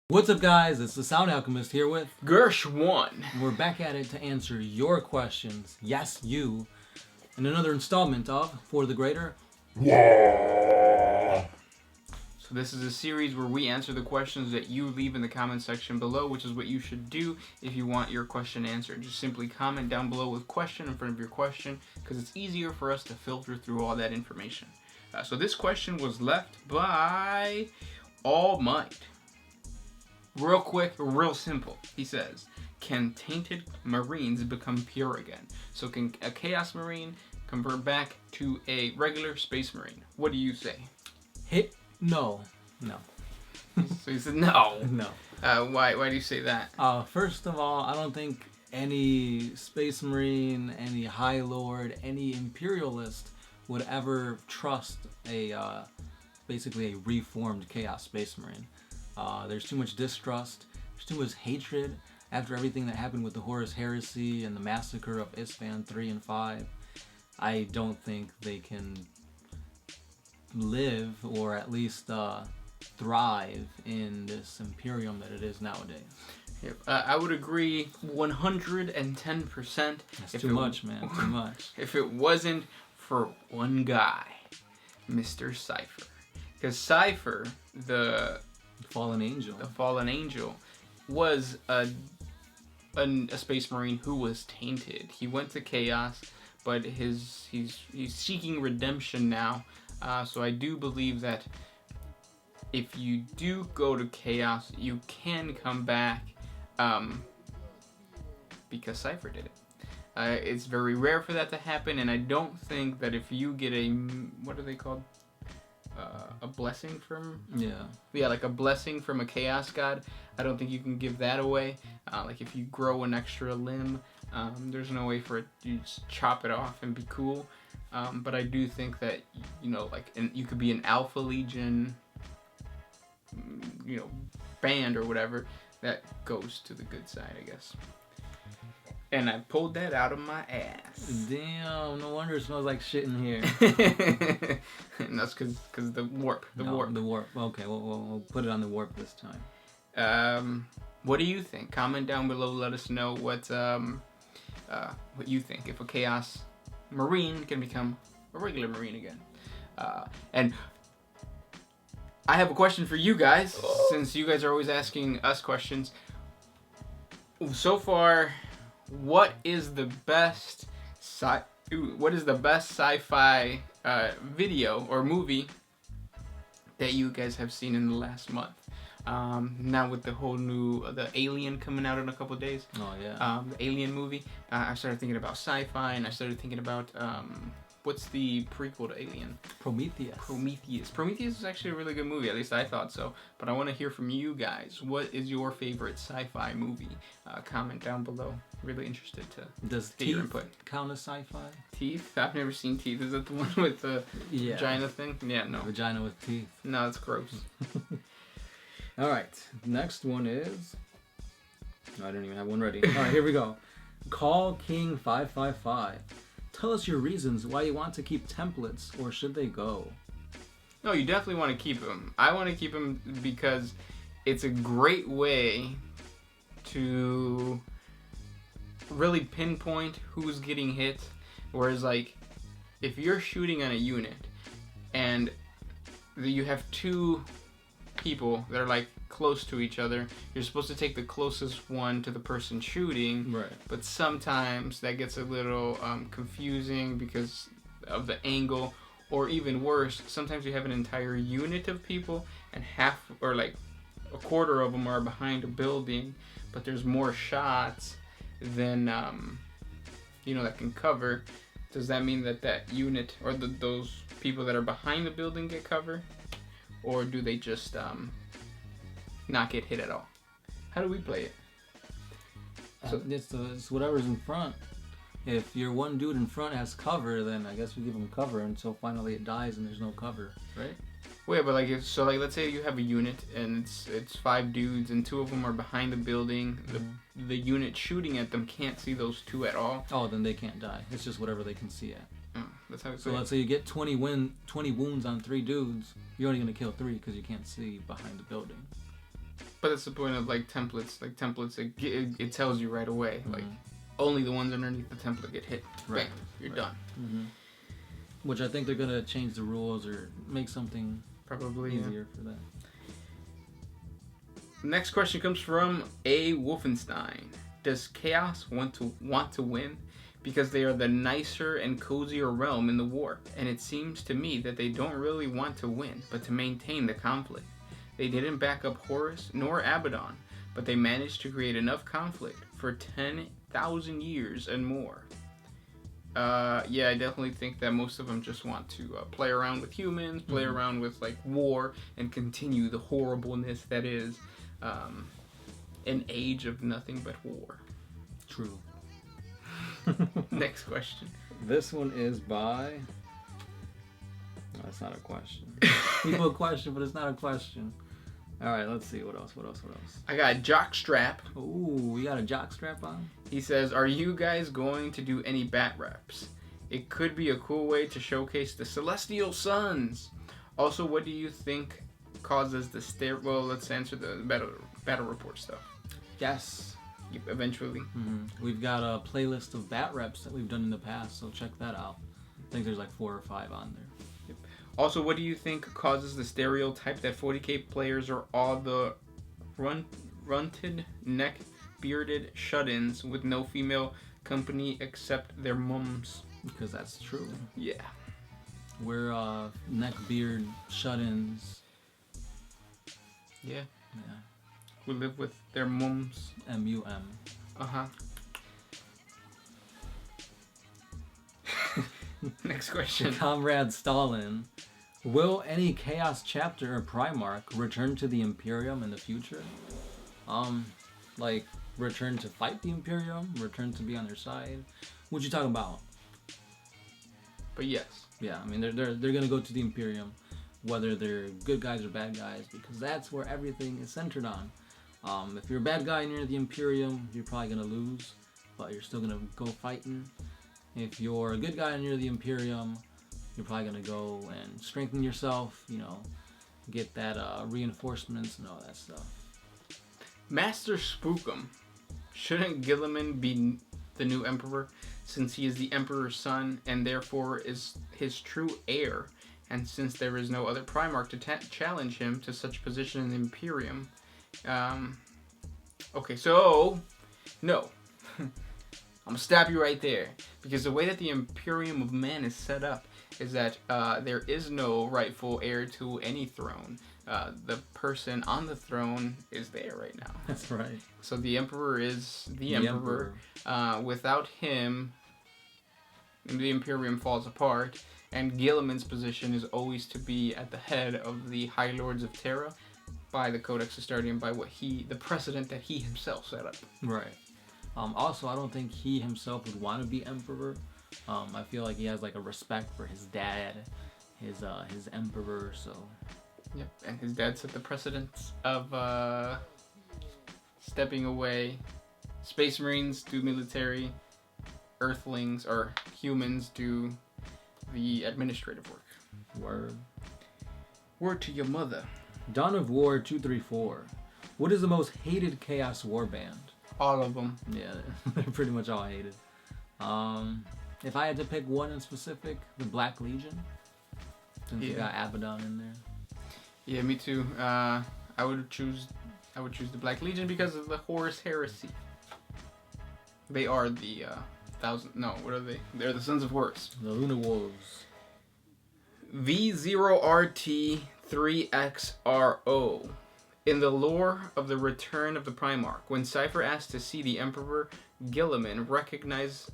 What's up, guys? It's the Sound Alchemist here with Gersh1. We're back at it to answer your questions. Yes, you. In another installment of For the Greater. So this is a series where we answer the questions that you leave in the comment section below, which is what you should do if you want your question answered. Just simply comment down below with question in front of your question, because it's easier for us to filter through all that information. So this question was left by All Might. Real quick, real simple. He says, can tainted Marines become pure again? So can a Chaos Marine convert back to a regular Space Marine? What do you say? No. So he said no. No. Why do you say that? First of all, I don't think any Space Marine, any High Lord, any Imperialist would ever trust basically a reformed Chaos Space Marine. There's too much distrust, there's too much hatred after everything that happened with the Horus Heresy and the massacre of Isfahan 3 and 5. I don't think they can live, or at least thrive in this Imperium that it is nowadays. Yep. I would agree 110%. That's too much, man. Too much. If it wasn't for one guy, Mr. Cypher. Because Cypher, the fallen angel. The fallen angel was a Space Marine who was tainted. He went to Chaos, but he's seeking redemption now. So I do believe that if you do go to Chaos, you can come back because Cypher did it. It's very rare for that to happen, and I don't think that if you get what are they called? A blessing from? Yeah, like a blessing from a Chaos God. I don't think you can give that away. Like if you grow an extra limb, there's no way for it. You just chop it off and be cool. But I do think that, you could be an Alpha Legion, band or whatever that goes to the good side, I guess. And I pulled that out of my ass. Damn, no wonder it smells like shit in here. And that's because the warp. The warp. Okay, we'll put it on the warp this time. What do you think? Comment down below. Let us know what you think. If a Chaos Marine can become a regular Marine again. And I have a question for you guys, since you guys are always asking us questions. So far, what is the best sci-fi video or movie that you guys have seen in the last month? Now with the whole new the Alien coming out in a couple of days. Oh yeah. The Alien movie. I started thinking about sci-fi, and I started thinking about what's the prequel to Alien? Prometheus. Prometheus is actually a really good movie. At least I thought so. But I want to hear from you guys. What is your favorite sci-fi movie? Comment down below. Really interested to get your input. Count as sci-fi? Teeth? I've never seen Teeth. Is that the one with the vagina thing? Yeah, no. Vagina with teeth. No, it's gross. All right. Next one is... I don't even have one ready. All right, here we go. Call King 555. Tell us your reasons why you want to keep templates, or should they go? No, you definitely want to keep them. I want to keep them because it's a great way to really pinpoint who's getting hit. Whereas, like, if you're shooting on a unit and you have two people that are like close to each other, you're supposed to take the closest one to the person shooting, right? But sometimes that gets a little confusing because of the angle, or even worse, sometimes you have an entire unit of people and half or like a quarter of them are behind a building, but there's more shots than that can cover. Does that mean that unit or those people that are behind the building get cover? Or do they just not get hit at all? How do we play it? So it's whatever's in front. If your one dude in front has cover, then I guess we give him cover until finally it dies and there's no cover, right? Wait, but let's say you have a unit and it's 5 dudes and 2 of them are behind the building. The unit shooting at them can't see those 2 at all. Oh, then they can't die. It's just whatever they can see at. That's how it's so let's say you get 20 wounds on 3 dudes, you're only going to kill 3 because you can't see behind the building. But that's the point of like templates. Like templates, it tells you right away. Mm-hmm. Like only the ones underneath the template get hit. Right. Bam, you're done. Mm-hmm. Which I think they're gonna change the rules or make something Probably easier for that. Next question comes from A. Wolfenstein. Does Chaos want to win? Because they are the nicer and cozier realm in the war, and it seems to me that they don't really want to win, but to maintain the conflict. They didn't back up Horus nor Abaddon, but they managed to create enough conflict for 10,000 years and more. Yeah, I definitely think that most of them just want to play around with humans, play around with like war, and continue the horribleness that is an age of nothing but war. True. Next question. This one is by... No, that's not a question. People a question, but it's not a question. Alright, let's see. What else? I got Jockstrap. Ooh, we got a jockstrap on? He says, are you guys going to do any bat reps? It could be a cool way to showcase the Celestial Suns. Also, what do you think causes the Well, let's answer the battle report stuff. Yes. Yep, eventually. Mm-hmm. We've got a playlist of bat reps that we've done in the past, so check that out. I think there's like 4 or 5 on there. Yep. Also, what do you think causes the stereotype that 40K players are all the runted, neck-bearded shut-ins with no female company except their mums? Because that's true. Yeah. We're neck-beard shut-ins. Yeah. Yeah. We live with their mums. M-U-M. Uh-huh. Next question. Comrade Stalin. Will any Chaos chapter or Primarch return to the Imperium in the future? Like, return to fight the Imperium? Return to be on their side? What you talking about? But yes. Yeah, I mean, they're gonna go to the Imperium, whether they're good guys or bad guys, because that's where everything is centered on. If you're a bad guy near the Imperium, you're probably gonna lose, but you're still gonna go fighting. If you're a good guy near the Imperium, you're probably gonna go and strengthen yourself, you know, get that reinforcements and all that stuff. Master Spookum. Shouldn't Gilliman be the new emperor, since he is the emperor's son and therefore is his true heir? And since there is no other Primarch to challenge him to such position in the Imperium, okay, so no. I'm gonna stop you right there, because the way that the Imperium of Man is set up is that there is no rightful heir to any throne. The person on the throne is there right now. That's right. So the Emperor is the Emperor. Without him, the Imperium falls apart, and Gilliman's position is always to be at the head of the High Lords of Terra by the Codex Astartes, by the precedent that he himself set up. Right. Also, I don't think he himself would want to be emperor. I feel like he has like a respect for his dad, his emperor. So. Yep, and his dad set the precedence of stepping away. Space Marines do military. Earthlings or humans do the administrative work. Word to your mother. Dawn of War 234. What is the most hated Chaos Warband? All of them. Yeah, they're pretty much all hated. If I had to pick one in specific, the Black Legion. Since you got Abaddon in there. Yeah, me too. I would choose the Black Legion because of the Horus Heresy. They are the what are they? They're the Sons of Horus. The Lunar Wolves. V0RT3XRO. In the lore of the Return of the Primarch, when Cypher asked to see the Emperor, Gilliman recognizes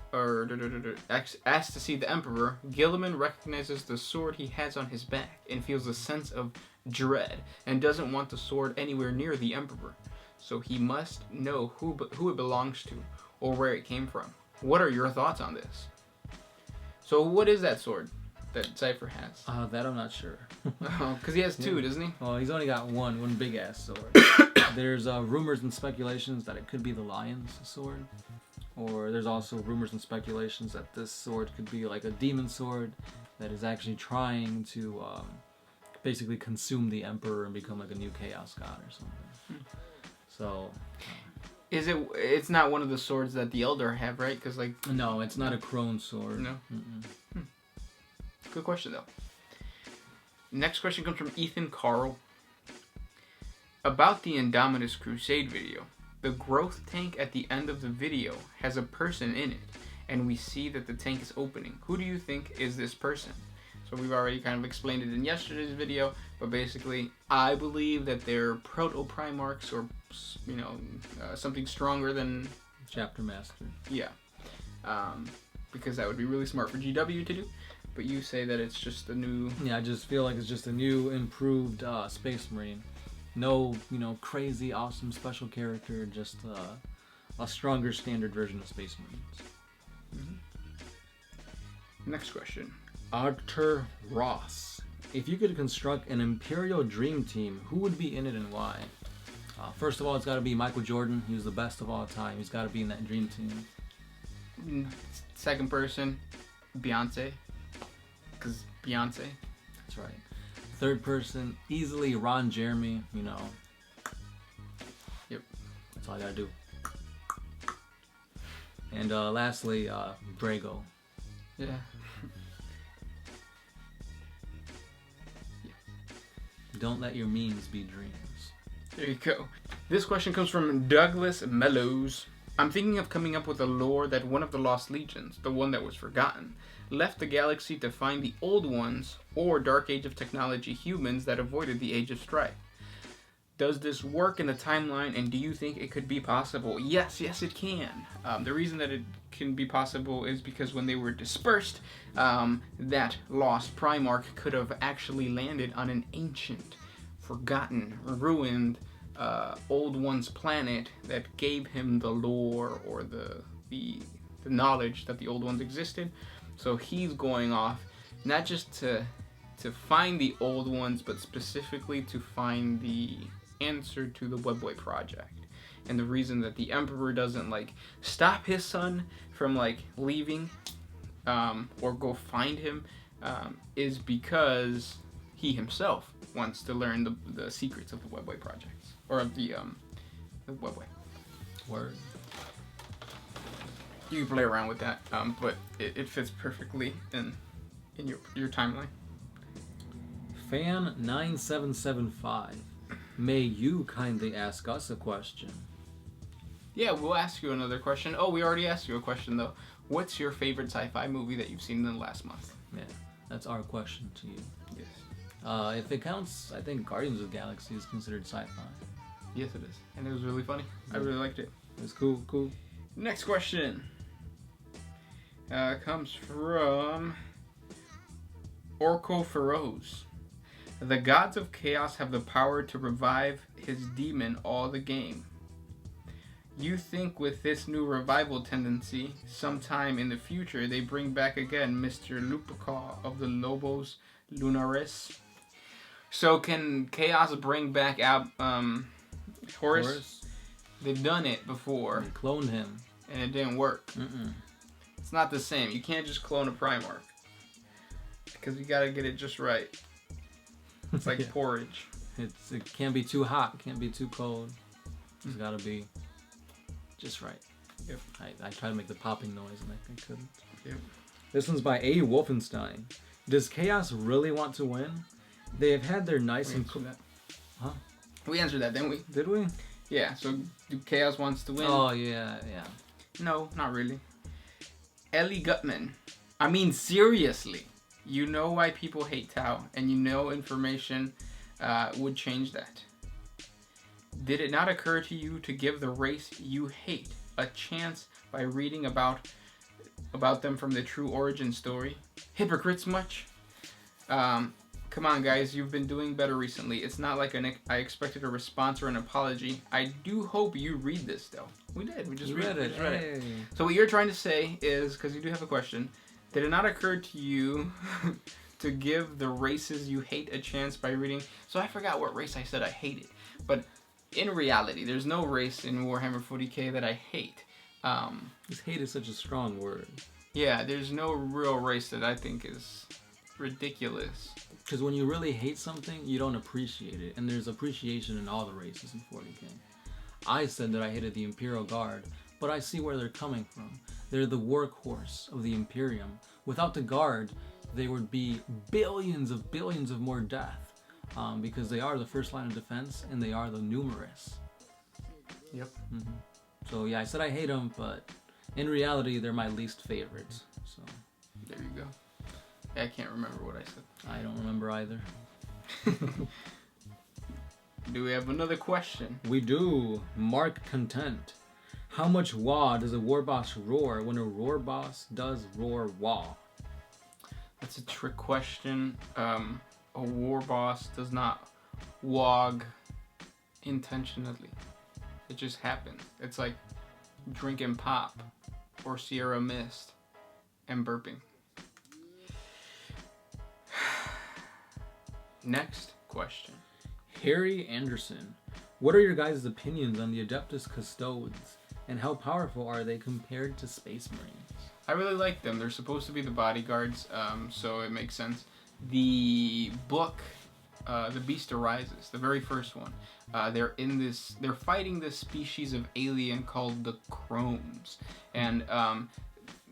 the sword he has on his back and feels a sense of dread and doesn't want the sword anywhere near the Emperor. So he must know who it belongs to or where it came from. What are your thoughts on this? So what is that sword that Cypher has? That I'm not sure. Because he has two, doesn't he? Well, he's only got one big ass sword. There's rumors and speculations that it could be the Lion's sword. Or there's also rumors and speculations that this sword could be like a demon sword that is actually trying to basically consume the Emperor and become like a new Chaos God or something. So. It's not one of the swords that the Elder have, right? Because like. No, it's not a crone sword. No. Good question though. Next question comes from Ethan Carl. About the Indominus Crusade video, the growth tank at the end of the video has a person in it, and we see that the tank is opening. Who do you think is this person? So we've already kind of explained it in yesterday's video, but basically, I believe that they're proto-Primarchs or, something stronger than... Chapter Master. Yeah. Because that would be really smart for GW to do. But you say that it's just a new... Yeah, I just feel like it's just a new, improved Space Marine. No, crazy, awesome special character, just a stronger standard version of Space Marines. Mm-hmm. Next question. Arthur Ross. If you could construct an Imperial Dream Team, who would be in it and why? First of all, it's got to be Michael Jordan. He was the best of all time. He's got to be in that Dream Team. Second person, Beyonce. Because Beyonce. That's right. Third person, easily Ron Jeremy, Yep. That's all I gotta do. And lastly, Drago. Yeah. Don't let your means be dreams. There you go. This question comes from Douglas Mellows. I'm thinking of coming up with a lore that one of the Lost Legions, the one that was forgotten, left the galaxy to find the old ones or Dark Age of Technology humans that avoided the Age of Strife. Does this work in the timeline, and do you think it could be possible? Yes, it can. The reason that it can be possible is because when they were dispersed, that lost Primarch could have actually landed on an ancient, forgotten, ruined, old one's planet that gave him the lore or the knowledge that the old ones existed. So he's going off not just to find the old ones, but specifically to find the answer to the Webway project. And the reason that the Emperor doesn't stop his son from leaving or go find him is because he himself wants to learn the secrets of the Webway projects or of the Webway. Word. You can play around with that, but it fits perfectly in your timeline. Fan 9775. May you kindly ask us a question? Yeah, we'll ask you another question. Oh, we already asked you a question, though. What's your favorite sci-fi movie that you've seen in the last month? Yeah, that's our question to you. Yes. If it counts, I think Guardians of the Galaxy is considered sci-fi. Yes, it is. And it was really funny. I really liked it. It was cool. Next question comes from Orko Feroz. The gods of chaos have the power to revive his demon all the game. You think with this new revival tendency, sometime in the future, they bring back again Mr. Lupercal of the Lobos Lunaris? So can Chaos bring back Horus? They've done it before. They cloned him. And it didn't work. Mm-mm. It's not the same. You can't just clone a Primarch. Because you gotta get it just right. It's like porridge. It can't be too hot, can't be too cold. It's gotta be just right. Yep. I tried to make the popping noise and I couldn't. Yep. This one's by A. Wolfenstein. Does Chaos really want to win? They have had their nice and cool... Huh? We answered that, didn't we? Did we? Yeah, so do Chaos wants to win? Oh, yeah. No, not really. Ellie Gutman. I mean, seriously. You know why people hate Tau, and you know information would change that. Did it not occur to you to give the race you hate a chance by reading about them from the true origin story? Hypocrites much? Come on, guys, you've been doing better recently. It's not like I expected a response or an apology. I do hope you read this, though. We did. We just read it. Hey. So what you're trying to say is, because you do have a question, did it not occur to you to give the races you hate a chance by reading? So I forgot what race I said I hated. But in reality, there's no race in Warhammer 40K that I hate. This hate is such a strong word. Yeah, there's no real race that I think is ridiculous. Because when you really hate something, you don't appreciate it. And there's appreciation in all the races in 40K. I said that I hated the Imperial Guard, but I see where they're coming from. They're the workhorse of the Imperium. Without the Guard, there would be billions of more death, because they are the first line of defense and they are the numerous. Yep. Mm-hmm. So yeah, I said I hate them, but in reality, they're my least favorites. So there you go. I can't remember what I said. I don't remember either. Do we have another question? We do. Mark Content. How much wah does a war boss roar when a roar boss does roar wah? That's a trick question. A war boss does not wog intentionally. It just happens. It's like drinking pop or Sierra Mist and burping. Next question. Harry Anderson. What are your guys' opinions on the Adeptus Custodes, and how powerful are they compared to Space Marines? I really like them. They're supposed to be the bodyguards, so it makes sense. The book, The Beast Arises, the very first one, they're fighting this species of alien called the Chromes, and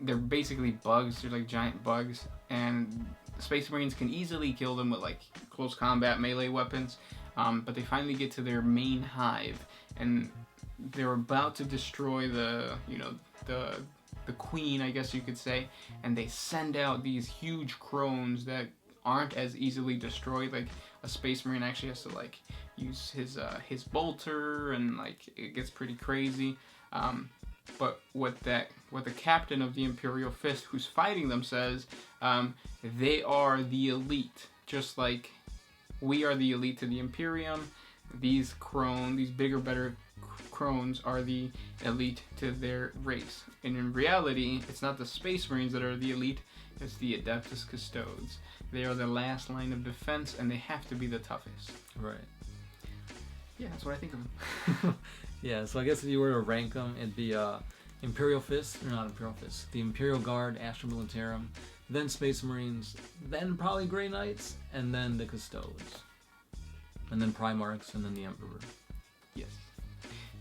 they're basically bugs. They're like giant bugs, and Space Marines can easily kill them with like close combat melee weapons, but they finally get to their main hive, and they're about to destroy the queen, I guess you could say, and they send out these huge crones that aren't as easily destroyed. Like a Space Marine actually has to like use his bolter, and like it gets pretty crazy. But what the captain of the Imperial Fist who's fighting them says, they are the elite, just like we are the elite to the Imperium. These bigger, better Crones are the elite to their race. And in reality, it's not the Space Marines that are the elite, it's the Adeptus Custodes. They are the last line of defense, and they have to be the toughest. Right. Yeah, that's what I think of them. Yeah, so I guess if you were to rank them, it'd be Imperial Fist, or not Imperial Fist, the Imperial Guard, Astra Militarum, then Space Marines, then probably Grey Knights, and then the Custodes. And then Primarchs, and then the Emperor. Yes.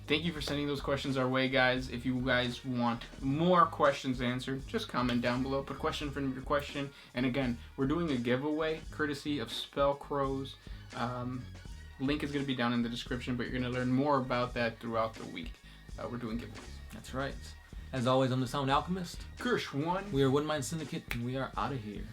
Thank you for sending those questions our way, guys. If you guys want more questions answered, just comment down below. Put a question in front of your question. And again, we're doing a giveaway courtesy of Spell Crows. Link is going to be down in the description, but you're going to learn more about that throughout the week. We're doing giveaways. That's right. As always, I'm the Sound Alchemist. Kirsch1. We are One Mind Syndicate, and we are out of here.